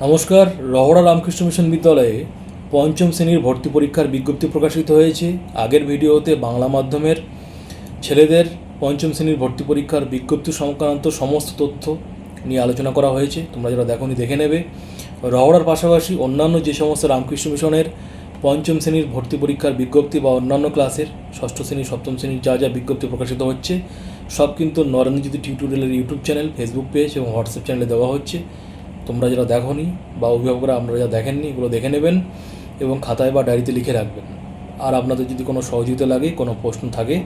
নমস্কার। রহড়া রামকৃষ্ণ মিশন বিদ্যালয়ে পঞ্চম শ্রেণীর ভর্তি পরীক্ষার বিজ্ঞপ্তি প্রকাশিত হয়েছে। আগের ভিডিওতে বাংলা মাধ্যমের ছেলেদের পঞ্চম শ্রেণীর ভর্তি পরীক্ষার বিজ্ঞপ্তি সংক্রান্ত সমস্ত তথ্য নিয়ে আলোচনা করা হয়েছে। তোমরা যারা দেখোনি দেখে নেবে। রহড়ার পাশাপাশি অন্যান্য যে সমস্ত রামকৃষ্ণ মিশনের পঞ্চম শ্রেণীর ভর্তি পরীক্ষার বিজ্ঞপ্তি বা অন্যান্য ক্লাসের ষষ্ঠ শ্রেণী সপ্তম শ্রেণীর যা যা বিজ্ঞপ্তি প্রকাশিত হচ্ছে সব কিন্তু নরেন্দ্রজ্যোতি টিউটোরিয়ালের ইউটিউব চ্যানেল, ফেসবুক পেজ এবং হোয়াটসঅ্যাপ চ্যানেলে দেওয়া হচ্ছে। তোমরা যারা দেখোনি বা অভিভাবকরা আপনারা যারা দেখেননি এগুলো দেখে নেবেন এবং খাতায় বা ডায়েরিতে লিখে রাখবেন। আর আপনাদের যদি কোনো সহযোগিতা লাগে, কোনো প্রশ্ন থাকে,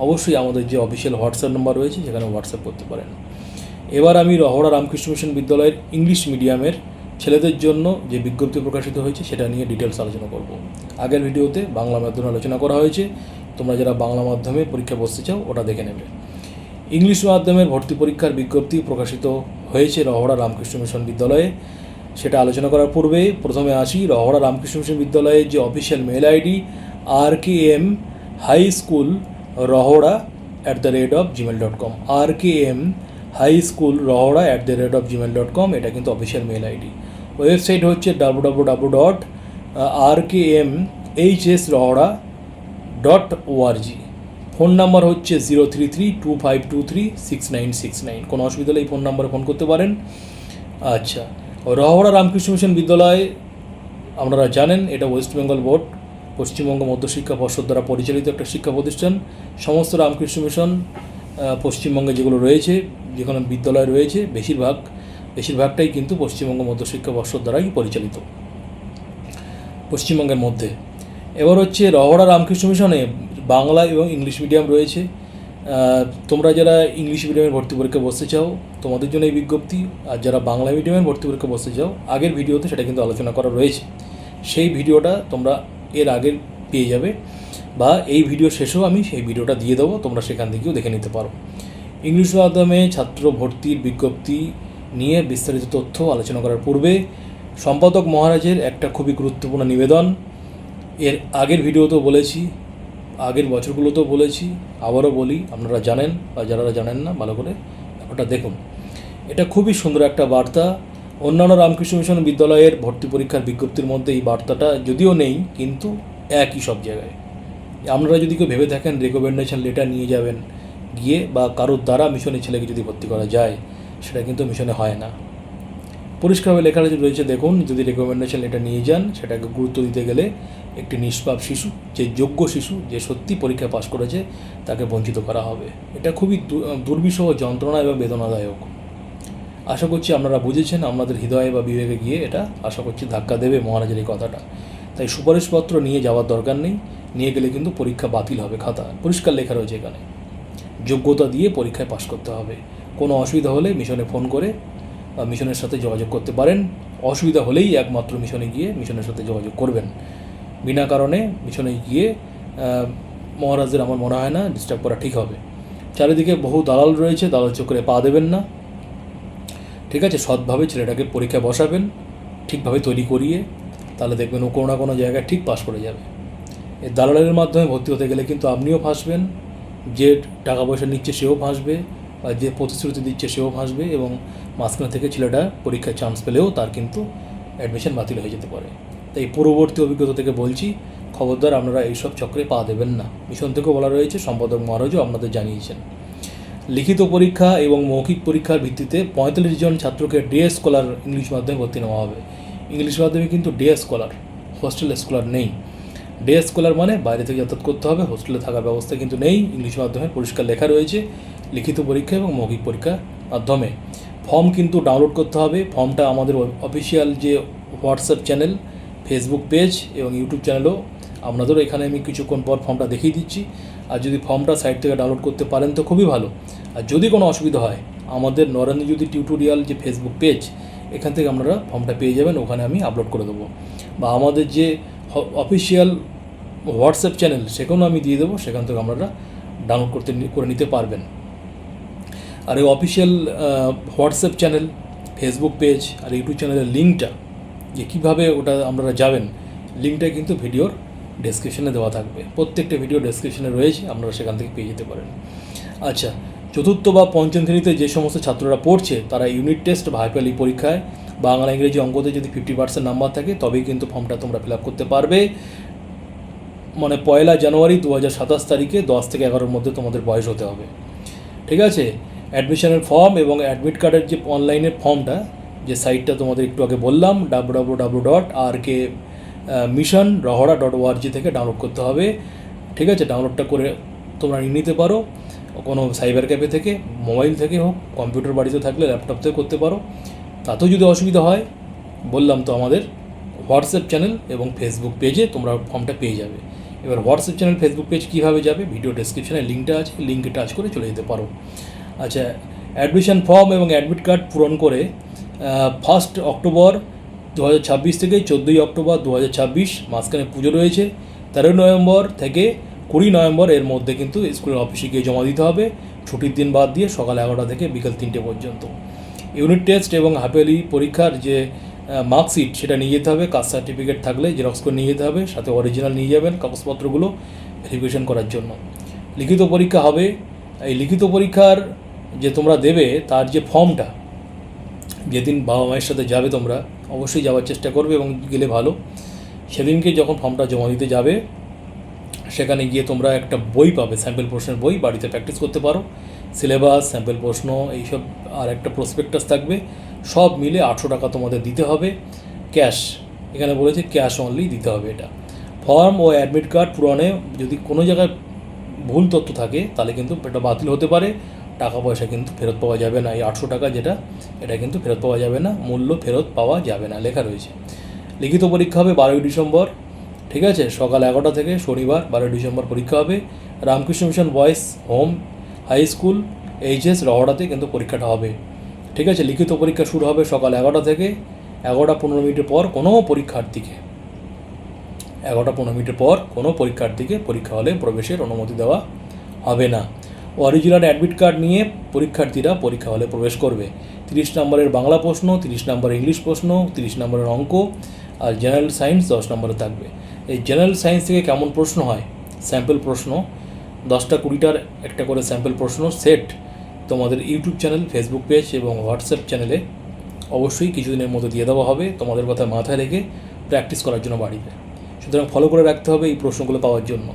অবশ্যই আমাদের যে অফিসিয়াল হোয়াটসঅ্যাপ নাম্বার রয়েছে সেখানে হোয়াটসঅ্যাপ করতে পারেন। এবার আমি রহড়া রামকৃষ্ণ মিশন বিদ্যালয়ের ইংলিশ মিডিয়ামের ছেলেদের জন্য যে বিজ্ঞপ্তি প্রকাশিত হয়েছে সেটা নিয়ে ডিটেলস আলোচনা করব। আগের ভিডিওতে বাংলা মাধ্যমে আলোচনা করা হয়েছে। তোমরা যারা বাংলা মাধ্যমে পরীক্ষা বসতে চাও ওটা দেখে নেবে। ইংলিশ মাধ্যমের ভর্তি পরীক্ষার বিজ্ঞপ্তি প্রকাশিত হয়েছে রহড়া রামকৃষ্ণ মিশন বিদ্যালয়ে। সেটা আলোচনা করার পূর্বে প্রথমে আসি রহড়া রামকৃষ্ণ মিশন বিদ্যালয়ের যে official mail ID RKM high school Rahara @gmail.com, RKM high school Rahara @gmail.com, এটা কিন্তু অফিসিয়াল মেল আইডি। ওয়েবসাইট হচ্ছে www.rkmhsrohora.org। ফোন নাম্বার হচ্ছে 03325236969। কোনো অসুবিধা হলে এই ফোন নাম্বারে ফোন করতে পারেন। আচ্ছা, রহড়া রামকৃষ্ণ মিশন বিদ্যালয় আপনারা জানেন এটা ওয়েস্ট বেঙ্গল বোর্ড, পশ্চিমবঙ্গ মধ্যশিক্ষা পর্ষদ দ্বারা পরিচালিত একটা শিক্ষা প্রতিষ্ঠান। সমস্ত রামকৃষ্ণ মিশন পশ্চিমবঙ্গে যেগুলো রয়েছে, যেখানে বিদ্যালয় রয়েছে বেশিরভাগটাই কিন্তু পশ্চিমবঙ্গ মধ্যশিক্ষা পর্ষদ দ্বারাই পরিচালিত পশ্চিমবঙ্গের মধ্যে। এবার হচ্ছে রহড়া রামকৃষ্ণ মিশনে বাংলা এবং ইংলিশ মিডিয়াম রয়েছে। তোমরা যারা ইংলিশ মিডিয়ামের ভর্তি পরীক্ষা বসতে চাও তোমাদের জন্য এই বিজ্ঞপ্তি, আর যারা বাংলা মিডিয়ামের ভর্তি পরীক্ষা বসতে চাও আগের ভিডিওতে সেটা কিন্তু আলোচনা করা রয়েছে। সেই ভিডিওটা তোমরা এর আগের পেয়ে যাবে, বা এই ভিডিও শেষেও আমি সেই ভিডিওটা দিয়ে দেবো, তোমরা সেখান থেকেও দেখে নিতে পারো। ইংলিশ মাধ্যমে ছাত্র ভর্তির বিজ্ঞপ্তি নিয়ে বিস্তারিত তথ্য আলোচনা করার পূর্বে সম্পাদক মহারাজের একটা খুবই গুরুত্বপূর্ণ নিবেদন। এর আগের ভিডিওতেও বলেছি, আগের বছরগুলোতেও বলেছি, আবারও বলি, আপনারা জানেন বা যারা জানেন না ভালো করে ব্যাপারটা দেখুন। এটা খুবই সুন্দর একটা বার্তা। অন্যান্য রামকৃষ্ণ মিশন বিদ্যালয়ের ভর্তি পরীক্ষার বিজ্ঞপ্তির মধ্যে এই বার্তাটা যদিও নেই, কিন্তু একই সব জায়গায়। আপনারা যদি কেউ ভেবে থাকেন রেকমেন্ডেশন লেটার নিয়ে যাবেন গিয়ে বা কারোর দ্বারা মিশনের ছেলেকে যদি ভর্তি করা যায়, সেটা কিন্তু মিশনে হয় না। পরিষ্কারভাবে লেখা রয়েছে, দেখুন, যদি রেকমেন্ডেশন লেটার নিয়ে যান সেটাকে গুরুত্ব দিতে গেলে একটি নিষ্পাপ শিশু, যে যোগ্য শিশু, যে সত্যি পরীক্ষা পাশ করেছে, তাকে বঞ্চিত করা হবে। এটা খুবই দুর্বিষহ, যন্ত্রণা এবং বেদনাদায়ক। আশা করছি আপনারা বুঝেছেন, আপনাদের হৃদয়ে বা বিবেকে গিয়ে এটা আশা করছি ধাক্কা দেবে মহারাজের এই কথাটা। তাই সুপারিশপত্র নিয়ে যাওয়ার দরকার নেই, নিয়ে গেলে কিন্তু পরীক্ষা বাতিল হবে। খাতা পরিষ্কার লেখা রয়েছে এখানে, যোগ্যতা দিয়ে পরীক্ষায় পাশ করতে হবে। কোনো অসুবিধা হলে মিশনে ফোন করে বা মিশনের সাথে যোগাযোগ করতে পারেন। অসুবিধা হলেই একমাত্র মিশনে গিয়ে মিশনের সাথে যোগাযোগ করবেন। বিনা কারণে মিশনে গিয়ে মহারাজদের আমার মনে হয় না ডিস্টার্ব করা ঠিক হবে। চারিদিকে বহু দালাল রয়েছে, দালাল চক্করে পা দেবেন না, ঠিক আছে? সৎভাবে ছেলেটাকে পরীক্ষায় বসাবেন, ঠিকভাবে তৈরি করিয়ে, তাহলে দেখবেন ও কোনো না কোনো জায়গায় ঠিক পাস করে যাবে। এই দালালের মাধ্যমে ভর্তি হতে গেলে কিন্তু আপনিও ফাঁসবেন, যে টাকা পয়সা নিচ্ছে সেও ফাঁসবে, বা যে প্রতিশ্রুতি দিচ্ছে সেও ফাঁসবে, এবং মাঝখানে থেকে ছেলেটা পরীক্ষায় চান্স পেলেও তার কিন্তু অ্যাডমিশন বাতিল হয়ে যেতে পারে। তাই পূর্ববর্তী অভিজ্ঞতা থেকে বলছি, খবরদার আপনারা এইসব চক্রে পা দেবেন না। মিশন থেকেও বলা রয়েছে, সম্পাদক মহারাজও আপনাদের জানিয়েছেন। লিখিত পরীক্ষা এবং মৌখিক পরীক্ষার ভিত্তিতে 45 জন ছাত্রকে ডে স্কলার ইংলিশ মাধ্যমে ভর্তি নেওয়া হবে। ইংলিশ মাধ্যমে কিন্তু ডে স্কলার, হোস্টেল স্কলার নেই। ডে স্কলার মানে বাইরে থেকে যাতায়াত করতে হবে, হোস্টেলে থাকার ব্যবস্থা কিন্তু নেই। ইংলিশ মাধ্যমে পরিষ্কার লেখা রয়েছে লিখিত পরীক্ষা এবং মৌখিক পরীক্ষার মাধ্যমে। ফর্ম কিন্তু ডাউনলোড করতে হবে। ফর্মটা আমাদের অফিসিয়াল যে হোয়াটসঅ্যাপ চ্যানেল, ফেসবুক পেজ এবং ইউটিউব চ্যানেলও, আপনাদেরও এখানে আমি কিছুক্ষণ পর ফর্মটা দেখিয়ে দিচ্ছি। আর যদি ফর্মটা সাইট থেকে ডাউনলোড করতে পারেন তো খুবই ভালো। আর যদি কোনো অসুবিধা হয়, আমাদের নরেন্দ্রজ্যোতি টিউটোরিয়াল যে ফেসবুক পেজ, এখান থেকে আপনারা ফর্মটা পেয়ে যাবেন, ওখানে আমি আপলোড করে দেবো। বা আমাদের যে অফিসিয়াল হোয়াটসঅ্যাপ চ্যানেল, সেখানেও আমি দিয়ে দেবো, সেখান থেকে আপনারা ডাউনলোড করে নিতে পারবেন। আর এই official WhatsApp channel, Facebook page আর ইউটিউব চ্যানেলের লিঙ্কটা যে কীভাবে ওটা আপনারা যাবেন, লিঙ্কটা কিন্তু ভিডিওর ডেসক্রিপশনে দেওয়া থাকবে। প্রত্যেকটা ভিডিও ডেসক্রিপশনে রয়েছে, আপনারা সেখান থেকে পেয়ে যেতে পারেন। আচ্ছা, চতুর্থ বা পঞ্চম শ্রেণীতে যে সমস্ত ছাত্ররা পড়ছে তারা ইউনিট টেস্ট বা হাইপারলি পরীক্ষায় বাংলা ইংরেজি অঙ্কতে যদি 50% নাম্বার থাকে তবেই কিন্তু ফর্মটা তোমরা ফিল আপ করতে পারবে। মানে 1 জানুয়ারি 2027 তারিখে 10 থেকে 11-র মধ্যে তোমাদের বয়স হতে হবে। ঠিক আছে, অ্যাডমিশনের ফর্ম এবং অ্যাডমিট কার্ডের যে অনলাইনের ফর্মটা, যে সাইটটা তোমাদের একটু আগে বললাম www.rkmissionrohora.org থেকে ডাউনলোড করতে হবে। ঠিক আছে, ডাউনলোডটা করে তোমরা নিয়ে নিতে পারো কোনো সাইবার ক্যাফে থেকে, মোবাইল থেকে হোক, কম্পিউটার বাড়িতে থাকলে ল্যাপটপ থেকে করতে পারো। তাতেও যদি অসুবিধা হয় বললাম তো আমাদের হোয়াটসঅ্যাপ চ্যানেল এবং ফেসবুক পেজে তোমরা ফর্মটা পেয়ে যাবে। এবার হোয়াটসঅ্যাপ চ্যানেল ফেসবুক পেজ কীভাবে যাবে, ভিডিও ডেসক্রিপশানে লিঙ্কটা আছে, লিঙ্কে টাচ করে চলে যেতে পারো। আচ্ছা, অ্যাডমিশন ফর্ম এবং অ্যাডমিট কার্ড পূরণ করে 1 অক্টোবর 2026 থেকে 14 অক্টোবর 2026, মাঝখানে পুজো রয়েছে, 13 নভেম্বর থেকে 20 নভেম্বর এর মধ্যে কিন্তু স্কুলের অফিসে গিয়ে জমা দিতে হবে, ছুটির দিন বাদ দিয়ে সকাল 11টা থেকে বিকেল 3টে পর্যন্ত। ইউনিট টেস্ট এবং হাফেলি পরীক্ষার যে মার্কশিট সেটা নিয়ে যেতে হবে, কাস্ট সার্টিফিকেট থাকলে জেরক্স করে নিয়ে যেতে হবে, সাথে অরিজিনাল নিয়ে যাবেন কাগজপত্রগুলো ভেরিফিকেশন করার জন্য। লিখিত পরীক্ষা হবে। এই লিখিত পরীক্ষার যে তোমরা দেবে তার যে ফর্মটা, যেদিন বাবা মায়ের সাথে যাবে তোমরা অবশ্যই যাওয়ার চেষ্টা করবে এবং গেলে ভালো। সেদিনকে যখন ফর্মটা জমা দিতে যাবে সেখানে গিয়ে তোমরা একটা বই পাবে, স্যাম্পল প্রশ্নের বই, বাড়িতে প্র্যাকটিস করতে পারো। সিলেবাস, স্যাম্পল প্রশ্ন, এইসব, আর একটা প্রসপেক্টাস থাকবে, সব মিলে 800 টাকা তোমাদের দিতে হবে ক্যাশ। এখানে বলেছে ক্যাশ অনলি দিতে হবে এটা। ফর্ম ও অ্যাডমিট কার্ড পূরণে যদি কোনো জায়গায় ভুল তথ্য থাকে তাহলে কিন্তু এটা বাতিল হতে পারে, টাকা পয়সা কিন্তু ফেরত পাওয়া যাবে না। এই 800 টাকা যেটা, এটা কিন্তু ফেরত পাওয়া যাবে না, মূল্য ফেরত পাওয়া যাবে না, লেখা রয়েছে। লিখিত পরীক্ষা হবে 12 ডিসেম্বর, ঠিক আছে, সকাল 11টা থেকে, শনিবার 12 ডিসেম্বর পরীক্ষা হবে। Ramakrishna mission boys home high school HS রহড়াতে কিন্তু পরীক্ষাটা হবে। ঠিক আছে, লিখিত পরীক্ষা শুরু হবে সকাল 11টা থেকে। 11:15 পর কোনো পরীক্ষার্থীকে 11:15 পর কোনো পরীক্ষার্থীকে পরীক্ষা হলে প্রবেশের অনুমতি দেওয়া হবে না। অরিজিনাল অ্যাডমিট কার্ড নিয়ে পরীক্ষার্থীরা পরীক্ষা হলে প্রবেশ করবে। 30 নম্বরের বাংলা প্রশ্ন, 30 নম্বরের ইংলিশ প্রশ্ন, 30 নম্বরের অঙ্ক, আর জেনারেল সায়েন্স 10 নম্বরে থাকবে। এই জেনারেল সায়েন্স থেকে কেমন প্রশ্ন হয়, স্যাম্পল প্রশ্ন 10টা 20টার একটা করে স্যাম্পল প্রশ্ন সেট তোমাদের ইউটিউব চ্যানেল, ফেসবুক পেজ এবং হোয়াটসঅ্যাপ চ্যানেলে অবশ্যই কিছুদিনের মধ্যে দিয়ে দেওয়া হবে, তোমাদের কথা মাথায় রেখে প্র্যাকটিস করার জন্য বাড়িতে। সুতরাং ফলো করে রাখতে হবে এই প্রশ্নগুলো পাওয়ার জন্য।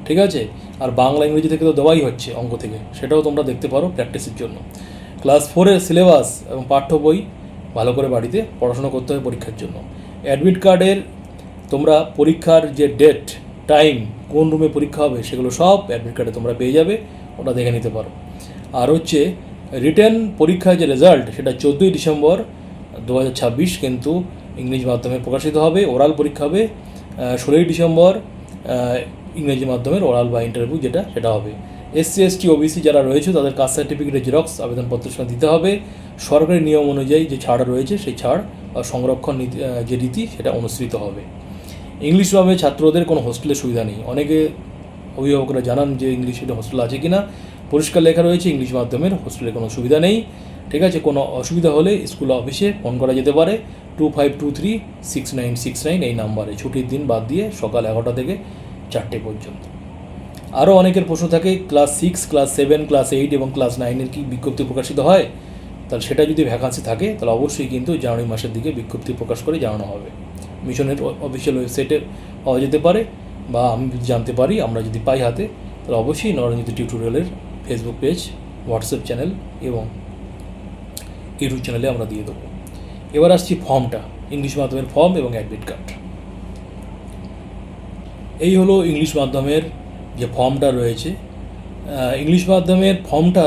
ঠিক আছে, আর বাংলা ইংরেজি থেকে তো দেওয়াই হচ্ছে, অঙ্ক থেকে সেটাও তোমরা দেখতে পারো প্র্যাকটিসের জন্য। ক্লাস 4-এর সিলেবাস এবং পাঠ্য বই ভালো করে বাড়িতে পড়াশোনা করতে হবে পরীক্ষার জন্য। অ্যাডমিট কার্ডের তোমরা পরীক্ষার যে ডেট, টাইম, কোন রুমে পরীক্ষা হবে সেগুলো সব অ্যাডমিট কার্ডে তোমরা পেয়ে যাবে, ওটা দেখে নিতে পারো। আর হচ্ছে রিটেন পরীক্ষার যে রেজাল্ট সেটা 14 ডিসেম্বর 2026 কিন্তু ইংরেজি মাধ্যমে প্রকাশিত হবে। ওরাল পরীক্ষা হবে 16 ডিসেম্বর, ইংরেজি মাধ্যমের ওরাল বা ইন্টারভিউ যেটা সেটা হবে। SC ST OBC যারা রয়েছে তাদের কাস্ট সার্টিফিকেটের জেরক্স আবেদনপত্রের সঙ্গে দিতে হবে। সরকারি নিয়ম অনুযায়ী যে ছাড় রয়েছে সেই ছাড় বা সংরক্ষণ নীতি যে রীতি সেটা অনুসৃত হবে। ইংলিশ ভাবে ছাত্রদের কোনো হোস্টেলের সুবিধা নেই। অনেকে অভিভাবকরা জানান যে ইংলিশ মিডিয়াম হোস্টেল আছে কি না, পরিষ্কার লেখা রয়েছে ইংলিশ মাধ্যমের হোস্টেলের কোনো সুবিধা নেই। ঠিক আছে, কোনো অসুবিধা হলে স্কুল অফিসে ফোন করা যেতে পারে 25236969 এই নাম্বারে, ছুটির দিন বাদ দিয়ে সকাল 11টা থেকে 4টে পর্যন্ত। আরও অনেকের প্রশ্ন থাকে ক্লাস 6, ক্লাস 7, ক্লাস 8 এবং ক্লাস 9-এর কি বিজ্ঞপ্তি প্রকাশিত হয়, তাহলে সেটা যদি ভ্যাকান্সি থাকে তাহলে অবশ্যই কিন্তু জানুয়ারি মাসের দিকে বিজ্ঞপ্তি প্রকাশ করে জানানো হবে। মিশনের অফিসিয়াল ওয়েবসাইটে পাওয়া যেতে পারে, বা আমি যদি জানতে পারি, আমরা যদি পাই হাতে, তাহলে অবশ্যই নরেন্দ্র টিউটোরিয়ালের ফেসবুক পেজ, হোয়াটসঅ্যাপ চ্যানেল এবং ইউটিউব চ্যানেলে আমরা দিয়ে দেবো। এবার আসছি ফর্মটা, ইংলিশ মাধ্যমের ফর্ম এবং অ্যাডমিট কার্ড। এই হলো ইংলিশ মাধ্যমের যে ফর্মটা রয়েছে। ইংলিশ মাধ্যমের ফর্মটা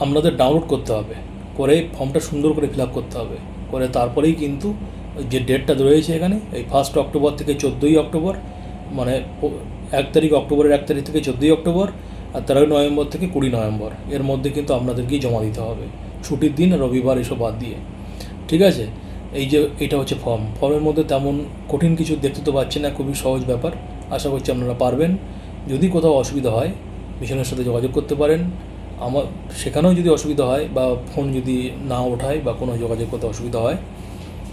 আপনাদের ডাউনলোড করতে হবে, করে ফর্মটা সুন্দর করে ফিল আপ করতে হবে, করে তারপরেই কিন্তু যে ডেটটা রয়েছে এখানে, এই 1 অক্টোবর থেকে 14 অক্টোবর, মানে 1 তারিখ, অক্টোবরের 1 তারিখ থেকে 14 অক্টোবর, আর 13 নভেম্বর থেকে 20 নভেম্বর এর মধ্যে কিন্তু আপনাদেরকেই জমা দিতে হবে, ছুটির দিন, রবিবার এসব বাদ দিয়ে। ঠিক আছে, এই যে এটা হচ্ছে ফর্ম। ফর্মের মধ্যে তেমন কঠিন কিছু দেখতে তো পাচ্ছি না, খুবই সহজ ব্যাপার। আশা করছি আপনারা পারবেন। যদি কোথাও অসুবিধা হয় মিশনের সাথে যোগাযোগ করতে পারেন। আমার সেখানেও যদি অসুবিধা হয় বা ফোন যদি না ওঠায় বা কোনো যোগাযোগ করতে অসুবিধা হয়,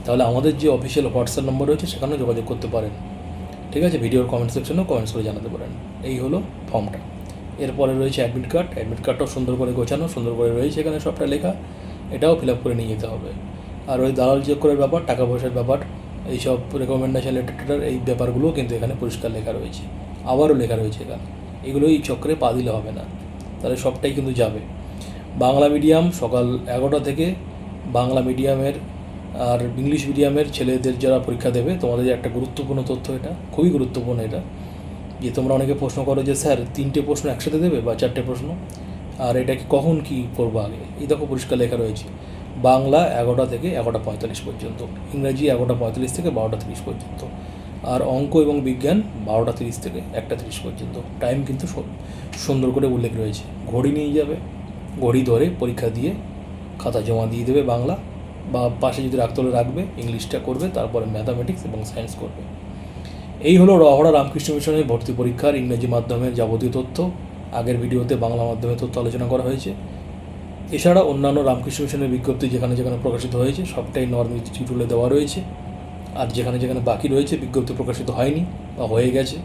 তাহলে আমাদের যে অফিসিয়াল হোয়াটসঅ্যাপ নম্বর রয়েছে সেখানেও যোগাযোগ করতে পারেন। ঠিক আছে, ভিডিওর কমেন্ট সেকশনেও কমেন্টস করে জানাতে পারেন। এই হলো ফর্মটা। এরপরে রয়েছে অ্যাডমিট কার্ড। অ্যাডমিট কার্ডটাও সুন্দর করে গোছানো, সুন্দর করে রয়েছে এখানে সবটা লেখা, এটাও ফিল আপ করে নিয়ে যেতে হবে। আর ওই দালাল চক্রের ব্যাপার, টাকা পয়সার ব্যাপার, এইসব রেকমেন্ডেশন লেটার এই ব্যাপারগুলোও কিন্তু এখানে পরিষ্কার লেখা রয়েছে, আবারও লেখা রয়েছে এখানে। এগুলো এই চক্রে পা দিলে হবে না, তাহলে সবটাই কিন্তু যাবে। বাংলা মিডিয়াম সকাল 11টা থেকে বাংলা মিডিয়ামের আর ইংলিশ মিডিয়ামের ছেলেদের যারা পরীক্ষা দেবে, তোমাদের একটা গুরুত্বপূর্ণ তথ্য, এটা খুবই গুরুত্বপূর্ণ এটা, যে তোমরা অনেকে প্রশ্ন করো যে স্যার 3টে প্রশ্ন একসাথে দেবে বা 4টে প্রশ্ন, আর এটা কি কখন কী করবো আগে। এই দেখো পরিষ্কার লেখা রয়েছে, বাংলা 11টা থেকে 11:45 পর্যন্ত, ইংরাজি 11:45 থেকে 12:30 পর্যন্ত, আর অঙ্ক এবং বিজ্ঞান 12:30 থেকে 1:30 পর্যন্ত। টাইম কিন্তু সুন্দর করে উল্লেখ রয়েছে। ঘড়ি নিয়ে যাবে, ঘড়ি ধরে পরীক্ষা দিয়ে খাতা জমা দিয়ে দেবে বাংলা, বা পাশে যদি রাখতে হলে রাখবে, ইংলিশটা করবে, তারপরে ম্যাথামেটিক্স এবং সায়েন্স করবে। এই হলো রহড়া রামকৃষ্ণ মিশনের ভর্তি পরীক্ষার ইংরেজি মাধ্যমের যাবতীয় তথ্য। আগের ভিডিওতে বাংলা মাধ্যমের তথ্য আলোচনা করা হয়েছে। এছাড়া অন্যান্য রামকৃষ্ণ মিশনের বিজ্ঞপ্তি যেখানে যেখানে প্রকাশিত হয়েছে সবটাই নর্মাল টিউটোরিয়ালে দেওয়া রয়েছে। আর যেখানে যেখানে বাকি রয়েছে, বিজ্ঞপ্তি প্রকাশিত হয়নি বা হয়ে গেছে,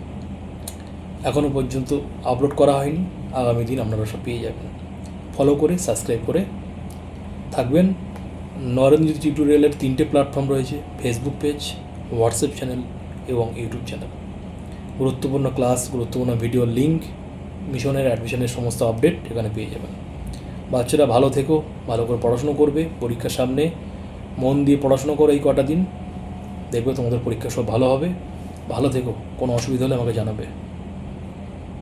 এখনও পর্যন্ত আপলোড করা হয়নি, আগামী দিন আপনারা সব পেয়ে যাবেন। ফলো করে সাবস্ক্রাইব করে থাকবেন। নরেন্দ্র টিউটোরিয়ালের 3টে প্ল্যাটফর্ম রয়েছে, ফেসবুক পেজ, হোয়াটসঅ্যাপ চ্যানেল এবং ইউটিউব চ্যানেল। গুরুত্বপূর্ণ ক্লাস, গুরুত্বপূর্ণ ভিডিও লিঙ্ক, মিশনের অ্যাডমিশনের সমস্ত আপডেট এখানে পেয়ে যাবেন। বাচ্চারা ভালো থেকো, ভালো করে পড়াশুনো করবে, পরীক্ষার সামনে মন দিয়ে পড়াশুনো করো এই কটা দিন, দেখবে তোমাদের পরীক্ষা সব ভালো হবে। ভালো থেকো, কোনো অসুবিধা হলে আমাকে জানাবে।